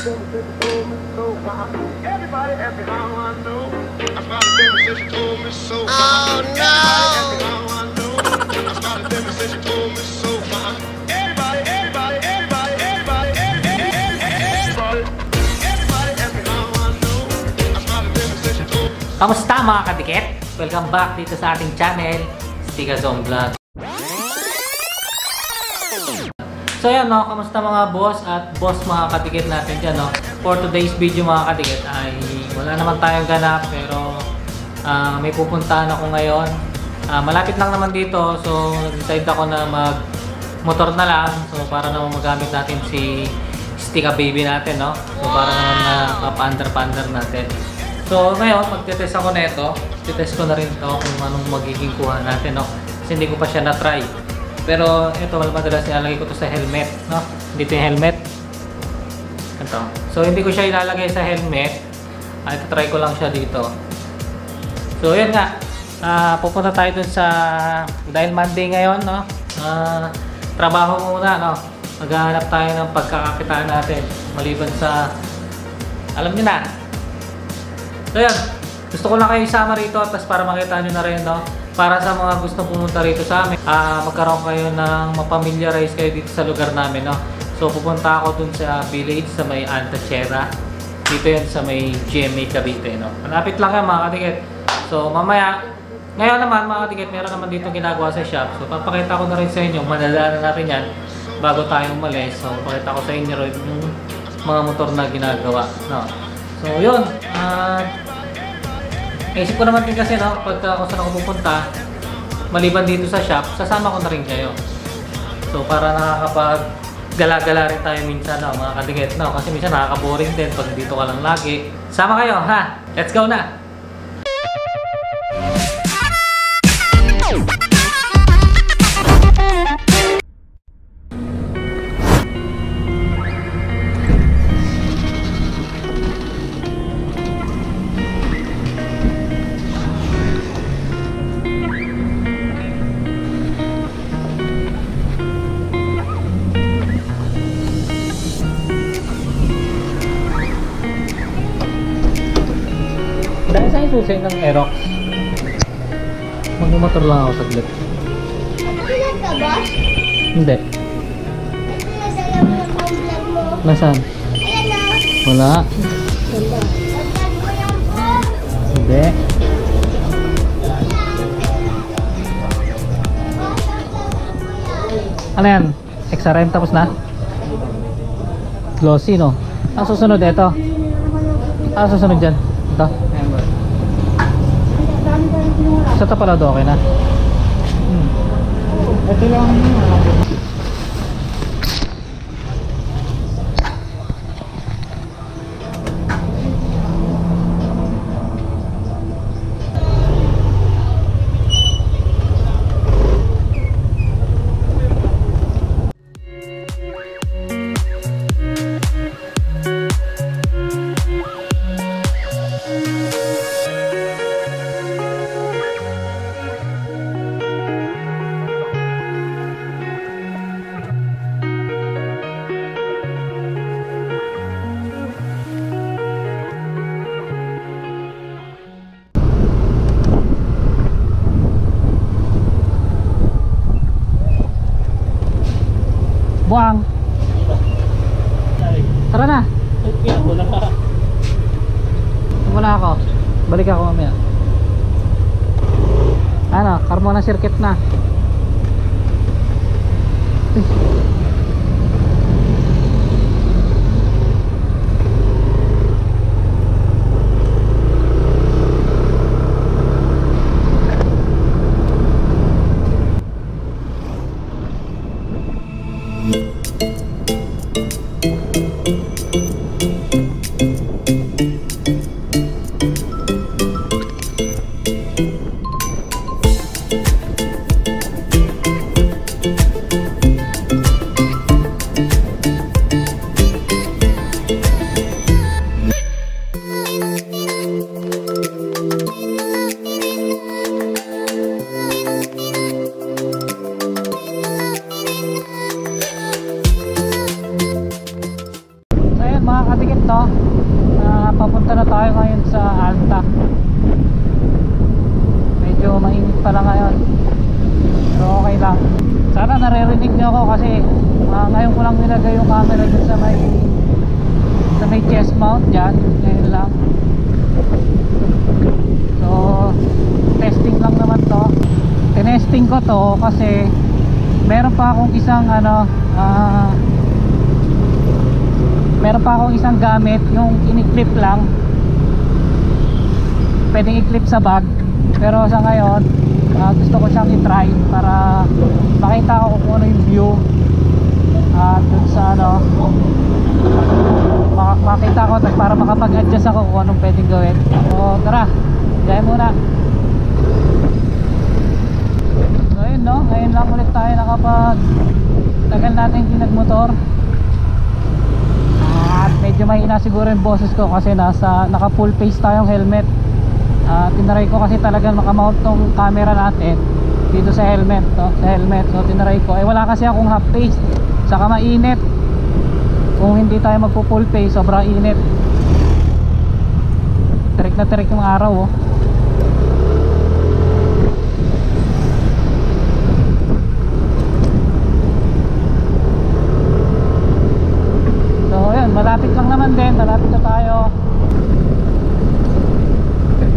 Everybody ask me how I know. I started living since you told me so. Oh no! I started living since you told me so. Everybody ask me how I know. I started living since you told me. Kamusta mga kadikit? Welcome back dito sa ating channel, Stigazone Vlog. So yan no, kamusta mga boss at boss mga kadikit natin dyan no. For today's video mga kadikit ay wala naman tayong ganap pero may pupuntahan ako ngayon. Malapit lang naman dito, so decide ako na mag motor na lang. So para naman magamit natin si Stika baby natin no. So para naman na mapa-under natin. So ngayon magte-test ako na ito. Titest ko na rin ito kung anong magiging kuha natin no. Kasi hindi ko pa siya na-try. Pero ito madalas nilalagay ko to sa helmet no. Dito yung helmet. Ito. So hindi ko siya ilalagay sa helmet. Try ko lang siya dito. So yun nga. Pupunta tayo dun sa dahil Monday ngayon no. Trabaho muna no. Maghahanap tayo ng pagkakakitaan natin maliban sa alam niyo na. So yun. Gusto ko lang kayo isama rito tapos para makita nyo na rin no. Para sa mga gustong pumunta rito sa amin, magkaroon kayo ng mapamiliarize kayo dito sa lugar namin no. So pupunta ako dun sa village sa may Antachera. Dito yan sa may GMA Cavite no. Malapit lang yan mga kadikit. So mamaya, ngayon naman mga kadikit, meron naman dito ginagawa sa shop. So papakita ko na rin sa inyo, madadaanan natin yan bago tayo umalis. So papakita ko sa inyo rin yung mga motor na ginagawa no. So yun, isip ko naman din kasi no, pagka kung saan ako pupunta, maliban dito sa shop, sasama ko na rin kayo. So para nakakapag-gala-gala rin tayo minsan no, mga kadikit no, kasi minsan nakaka-boring din pag dito ka lang lagi. Sama kayo ha, let's go na! Dahil sa susi ng Aerox, magmumotor lang ako saglit. Nagpulat ka, boss? Hindi. Nagpulat mo yung vlog mo. Nasaan? Ayan na. Wala. Nagpulat mo yung phone. Hindi. Ano yan? XRM tapos na? Glossy no? Ang susunod ito. Ang susunod dyan? Ito? Sa tapalado okay na? Ito lang. Buang. Tara na. Wala ako. Balik ako mamaya. Ano, Carmona Circuit na. no? Papunta na tayo ngayon sa Alta. Medyo mainit pala ngayon, pero okay lang. Sana naririnig nyo ako kasi ngayon ko lang nilagay yung camera dun sa may chest mount dyan. Ngayon lang. So testing lang naman to. Tinesting ko to kasi meron pa akong isang meron pa akong isang gamit, yung ini-clip lang, pwedeng i-clip sa bag. Pero sa ngayon gusto ko siyang i-try para makita ko kung ano yung view dun sa makita ko, para makapag-adjust ako kung anong pwedeng gawin. So tara, gaya muna. So ayun, no, ngayon lang ulit tayo tagal natin hindi nagmotor. At medyo mahina siguro yung boses ko kasi naka full face tayong helmet. Tinaray ko kasi talagang makamount tong camera natin dito sa helmet, so tinaray ko, wala kasi akong half face, saka mainit. Kung hindi tayo magpo full face, sobrang init. Tirik na tirik yung araw, oh. So ayun, malapit lang naman din, malapit na tayo.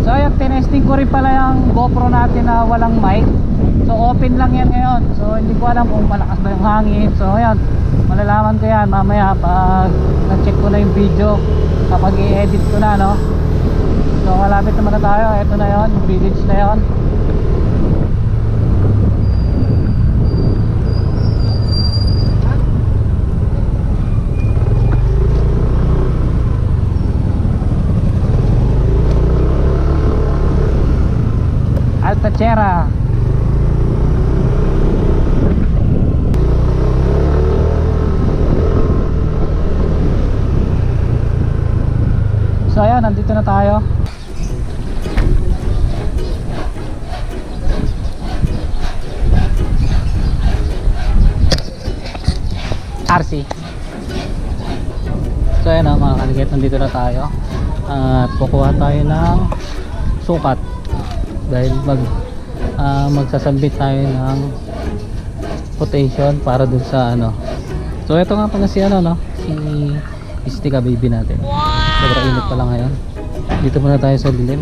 So ayun, tinesting ko rin pala yung GoPro natin na walang mic. So open lang yan ngayon, so hindi ko alam kung malakas ba yung hangin. So ayun, malalaman ko yan mamaya pag na-check ko na yung video, kapag i-edit ko na, no. So malapit naman na tayo. Ito na yon, yung village na yon. Altachera. So ayan, nandito na tayo. RC. So ayan, mga kaligit, nandito na tayo. At kukuha tayo ng sukat dahil magsasabit tayo ng quotation para dun sa So ito nga pala si si Stika baby natin. Sobrang init pa lang ngayon. Dito muna tayo sa dilim.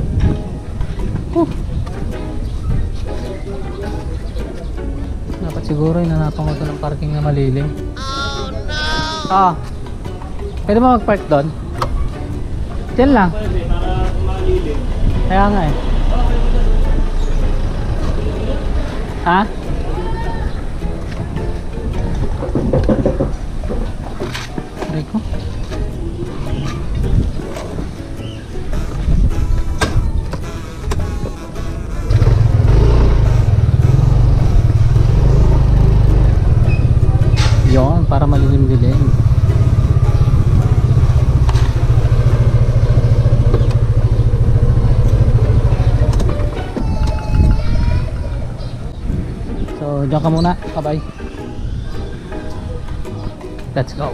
Dapat siguro inanapan ko ito ng parking na malilim. Oh no! Pwede ba mag-park doon? Diyan lang. Pwede, para malilim. Kaya nga eh. Ha? Aray ko. Yon, para malilim-lilim. So, diyan ka muna. Bye-bye. Let's go.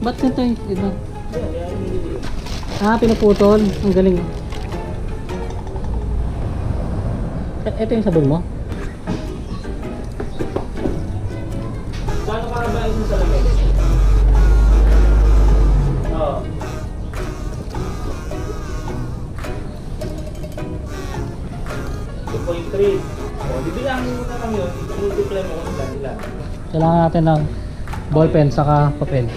Ba't nito ito? Pinuputol. Ang galing. Ito yung sabon mo? Paano para ba isa sa lamig? Oo. 2.3. Bibilangin mo na lang yun. I-multiply mo kung saan ilan. Kailangan natin ng ballpen saka papel.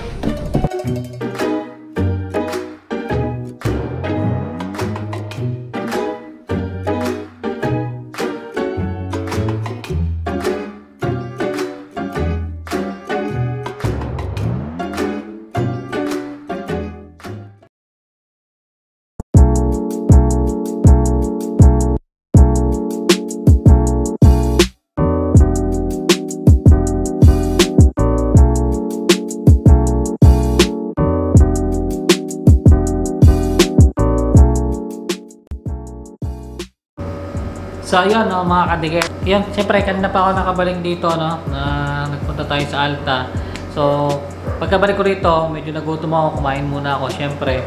So ayun no, mga kadikit. Yan, siyempre kanina pa ako nakabalik dito no, na nagpunta tayo sa Alta. So pagkabalik ko rito, medyo nagutom ako, kumain muna ako siyempre.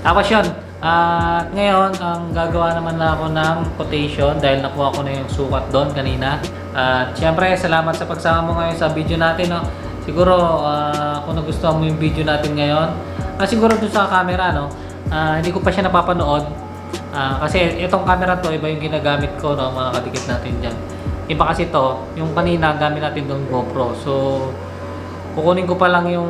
Tapos yun, at ngayon ang gagawa naman na ako ng quotation dahil nakuha ko na yung sukat doon kanina. At siyempre salamat sa pagsama mo ngayon sa video natin no. Siguro kung nagustuhan mo yung video natin ngayon, siguro dun sa camera no, hindi ko pa siya napapanood. Kasi itong camera to, iba yung ginagamit ko no, mga kadikit natin dyan. Iba kasi to, yung kanina gamit natin doon GoPro. So kukunin ko pa lang yung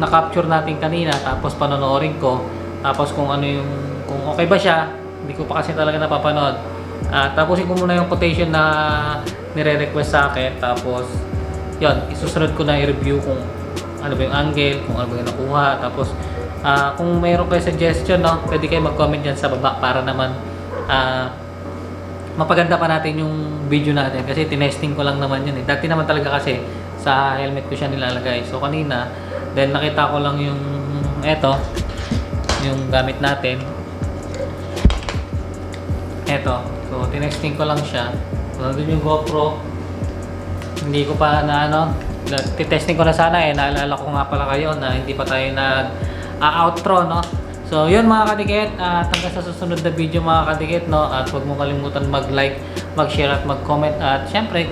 na-capture natin kanina, tapos panonoorin ko. Tapos kung ano yung, kung okay ba siya, hindi ko pa kasi talaga napapanood. Tapusin ko muna yung quotation na nire-request sa akin. Tapos yun, isusunod ko na i-review kung ano ba yung angle, kung ano ba yung nakuha. Tapos kung mayroon kayo suggestion, no, pwede kayo mag-comment dyan sa baba para naman mapaganda pa natin yung video natin. Kasi tinesting ko lang naman yun eh. Dati naman talaga kasi sa helmet ko siya nilalagay. So kanina, dahil nakita ko lang yung eto, yung gamit natin. Eto. So tinesting ko lang siya. So nandun yung GoPro. Hindi ko pa na ano, titesting ko na sana eh. Naalala ko nga pala kayo na hindi pa tayo outro no. So yun mga kadikit, hanggang sa susunod na video mga kadikit no. At huwag mo kalimutan mag-like, mag-share at mag-comment. At syempre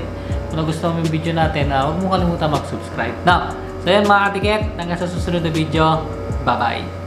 kung nagustuhan mo yung video natin, huwag mo kalimutan mag-subscribe. Now, so yun mga kadikit, hanggang sa susunod na video. Bye bye.